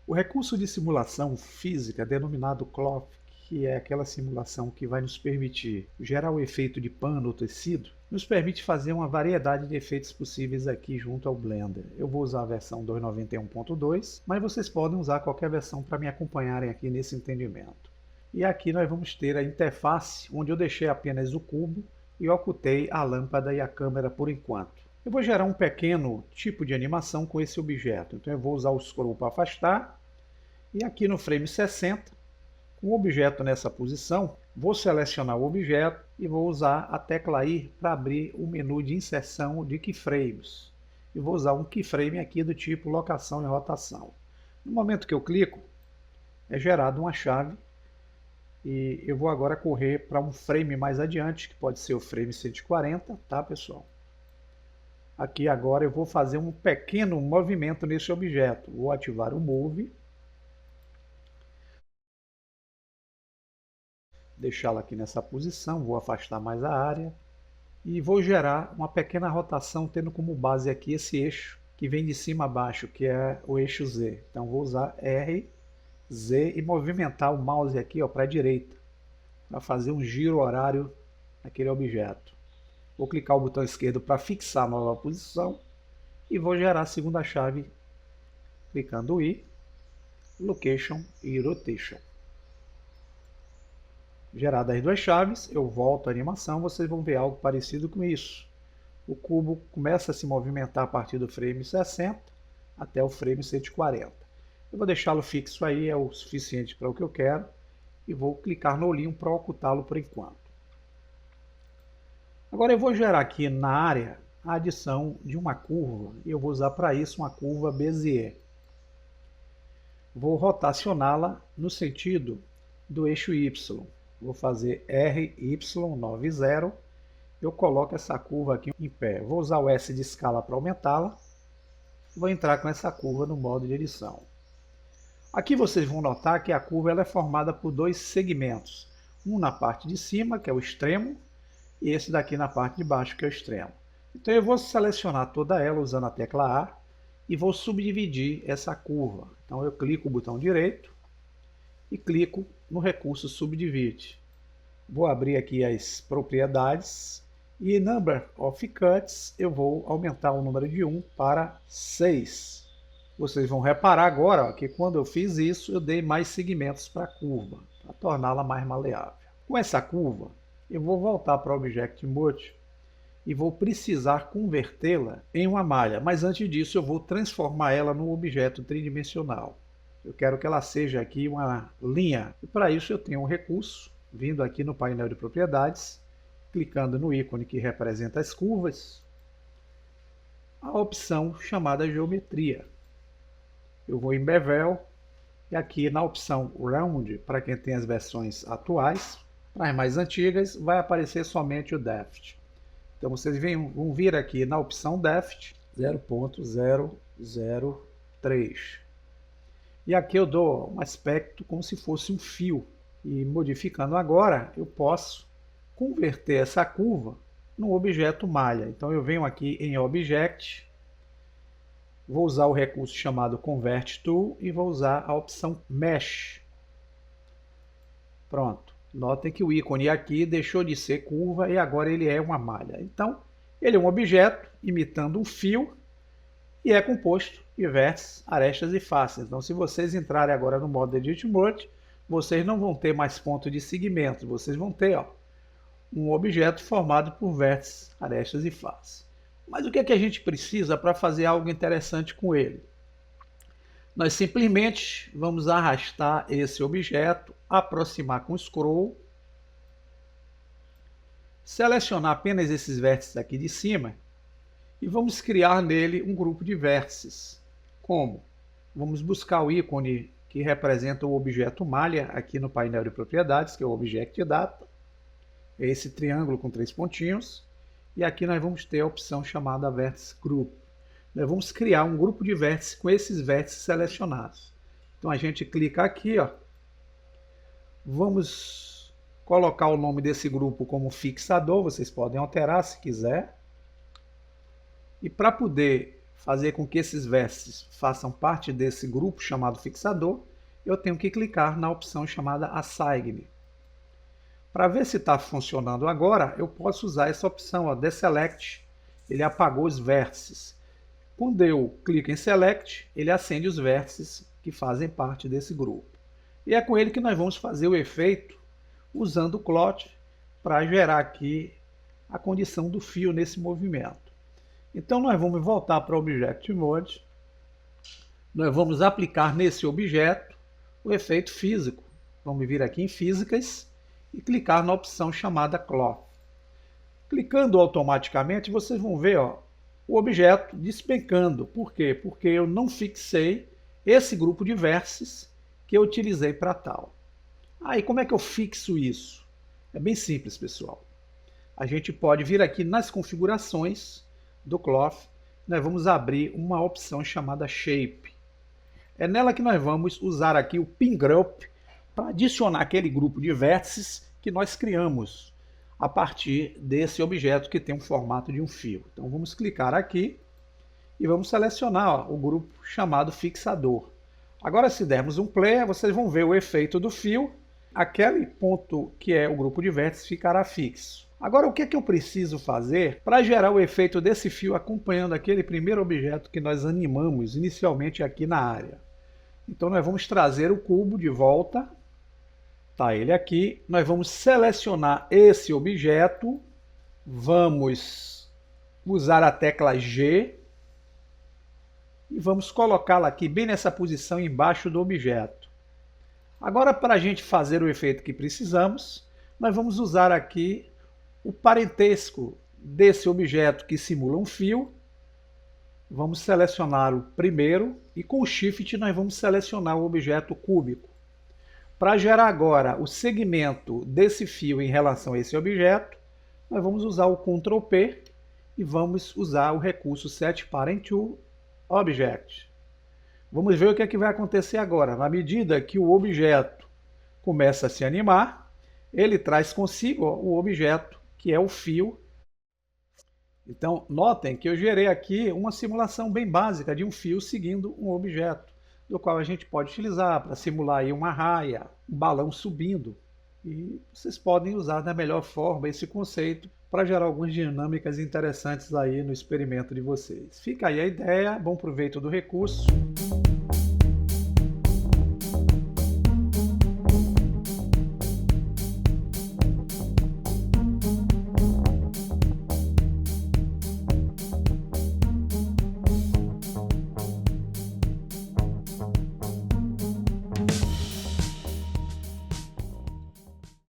O recurso de simulação física, denominado CLOF, que é aquela simulação que vai nos permitir gerar o efeito de pano ou tecido, nos permite fazer uma variedade de efeitos possíveis aqui junto ao Blender. Eu vou usar a versão 291.2, mas vocês podem usar qualquer versão para me acompanharem aqui nesse entendimento. E aqui nós vamos ter a interface, onde eu deixei apenas o cubo e ocultei a lâmpada e a câmera por enquanto. Eu vou gerar um pequeno tipo de animação com esse objeto. Então eu vou usar o scroll para afastar. E aqui no frame 60, com o objeto nessa posição, vou selecionar o objeto e vou usar a tecla I para abrir o menu de inserção de keyframes. E vou usar um keyframe aqui do tipo locação e rotação. No momento que eu clico, é gerada uma chave. E eu vou agora correr para um frame mais adiante, que pode ser o frame 140, tá, pessoal? Aqui agora eu vou fazer um pequeno movimento nesse objeto. Vou ativar o Move. Deixá-lo aqui nessa posição, vou afastar mais a área. E vou gerar uma pequena rotação, tendo como base aqui esse eixo, que vem de cima a baixo, que é o eixo Z. Então vou usar R, Z e movimentar o mouse aqui para a direita, para fazer um giro horário naquele objeto. Vou clicar o botão esquerdo para fixar a nova posição e vou gerar a segunda chave clicando I, Location e Rotation. Geradas as duas chaves, eu volto à animação, vocês vão ver algo parecido com isso. O cubo começa a se movimentar a partir do frame 60 até o frame 140. Eu vou deixá-lo fixo aí, é o suficiente para o que eu quero, e vou clicar no olhinho para ocultá-lo por enquanto. Agora eu vou gerar aqui na área a adição de uma curva, e eu vou usar para isso uma curva Bezier. Vou rotacioná-la no sentido do eixo Y. Vou fazer RY90, eu coloco essa curva aqui em pé. Vou usar o S de escala para aumentá-la. Vou entrar com essa curva no modo de edição. Aqui vocês vão notar que a curva ela é formada por dois segmentos. Um na parte de cima, que é o extremo, e esse daqui na parte de baixo, que é o extremo. Então eu vou selecionar toda ela usando a tecla A e vou subdividir essa curva. Então eu clico o botão direito e clico no recurso Subdivide. Vou abrir aqui as propriedades e Number of Cuts eu vou aumentar o número de 1 para 6. Vocês vão reparar agora que quando eu fiz isso eu dei mais segmentos para a curva, para torná-la mais maleável. Com essa curva eu vou voltar para o Object Mode e vou precisar convertê-la em uma malha, mas antes disso eu vou transformar ela num objeto tridimensional. Eu quero que ela seja aqui uma linha, e para isso eu tenho um recurso, vindo aqui no painel de propriedades, clicando no ícone que representa as curvas, a opção chamada Geometria. Eu vou em Bevel, e aqui na opção Round, para quem tem as versões atuais, para as mais antigas, vai aparecer somente o Depth. Então vocês vão vir aqui na opção Depth 0.003. E aqui eu dou um aspecto como se fosse um fio. E modificando agora, eu posso converter essa curva num objeto malha. Então eu venho aqui em Object, vou usar o recurso chamado Convert Tool e vou usar a opção Mesh. Pronto. Notem que o ícone aqui deixou de ser curva e agora ele é uma malha. Então, ele é um objeto imitando um fio e é composto de vértices, arestas e faces. Então, se vocês entrarem agora no modo Edit Mode, vocês não vão ter mais ponto de segmento, vocês vão ter um objeto formado por vértices, arestas e faces. Mas o que é que a gente precisa para fazer algo interessante com ele? Nós simplesmente vamos arrastar esse objeto, aproximar com o scroll, selecionar apenas esses vértices aqui de cima e vamos criar nele um grupo de vértices. Como? Vamos buscar o ícone que representa o objeto malha aqui no painel de propriedades, que é o Object Data. É esse triângulo com 3 pontinhos. E aqui nós vamos ter a opção chamada Vertex Group. Nós vamos criar um grupo de vértices com esses vértices selecionados. Então a gente clica aqui, vamos colocar o nome desse grupo como fixador, vocês podem alterar se quiser. E para poder fazer com que esses vértices façam parte desse grupo chamado fixador, eu tenho que clicar na opção chamada Assign. Para ver se está funcionando agora, eu posso usar essa opção, Deselect. Ele apagou os vértices. Quando eu clico em Select, ele acende os vértices que fazem parte desse grupo. E é com ele que nós vamos fazer o efeito usando o Cloth para gerar aqui a condição do fio nesse movimento. Então nós vamos voltar para o Object Mode. Nós vamos aplicar nesse objeto o efeito físico. Vamos vir aqui em Físicas e clicar na opção chamada Cloth. Clicando automaticamente, vocês vão ver o objeto despencando. Por quê? Porque eu não fixei esse grupo de vértices que eu utilizei para tal. Aí, como é que eu fixo isso? É bem simples, pessoal. A gente pode vir aqui nas configurações do Cloth, nós vamos abrir uma opção chamada Shape. É nela que nós vamos usar aqui o Pin Group para adicionar aquele grupo de vértices que nós criamos a partir desse objeto que tem um formato de um fio. Então vamos clicar aqui e vamos selecionar o grupo chamado fixador. Agora, se dermos um play, vocês vão ver o efeito do fio. Aquele ponto que é o grupo de vértices ficará fixo. Agora, o que é que eu preciso fazer para gerar o efeito desse fio acompanhando aquele primeiro objeto que nós animamos inicialmente aqui na área? Então nós vamos trazer o cubo de volta. Tá ele aqui. Nós vamos selecionar esse objeto. Vamos usar a tecla G. E vamos colocá-la aqui bem nessa posição embaixo do objeto. Agora, para a gente fazer o efeito que precisamos, nós vamos usar aqui o parentesco desse objeto que simula um fio. Vamos selecionar o primeiro e com o Shift nós vamos selecionar o objeto cúbico. Para gerar agora o segmento desse fio em relação a esse objeto, nós vamos usar o Ctrl P e vamos usar o recurso Set Parent to Object. Vamos ver o que é que vai acontecer agora. Na medida que o objeto começa a se animar, ele traz consigo o objeto que é o fio. Então, notem que eu gerei aqui uma simulação bem básica de um fio seguindo um objeto, do qual a gente pode utilizar para simular aí uma raia, um balão subindo. E vocês podem usar da melhor forma esse conceito para gerar algumas dinâmicas interessantes aí no experimento de vocês. Fica aí a ideia, bom proveito do recurso.